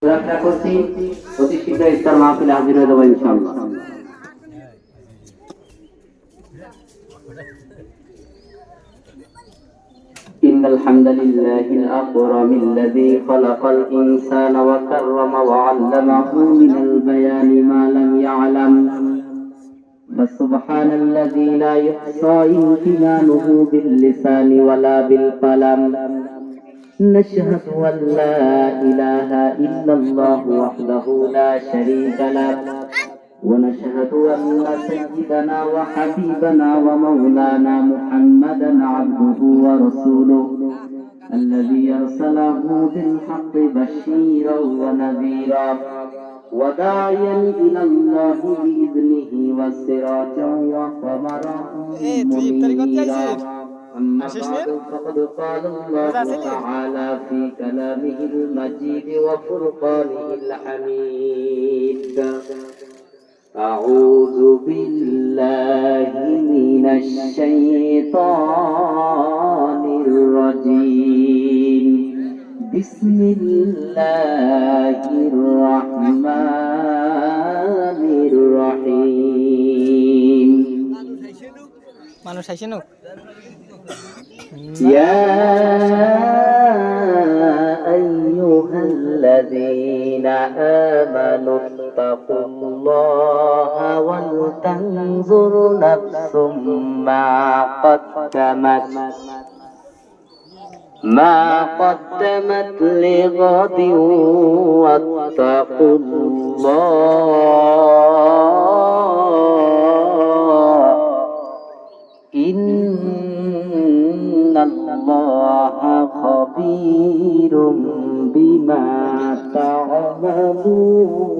যাত্রা করছি অতি শীঘ্র ইফতার মাহফিলে হাজির হয়ে যাবো ইনশাআল্লাহ। إن الحمد لله الأكرم الذي خلق الإنسان وكرم وعلمه من البيان ما لم يعلم فسبحان الذي لا يحصى امتنانه باللسان ولا بالقلم نشهد أن لا إله إلا الله وحده لا شريك له ونشهد أن سيدنا وحبيبنا ومولانا محمدا عبده ورسوله الذي أرسله بالحق بشيرا ونذيرا وداعيا إلى الله بإذنه وسراجا وقمرا منيرا أما بعد فقد قال الله تعالى في كلامه المجيد وفرقانه الحميد أعوذ بالله من الشيطان الرجيم بسم الله الرحمن الرحيم يا أيها الذين آمنوا اتقوا الله ولتنظر نفس ما قدمت لغد واتقوا الله إن الله خبير بما تعملون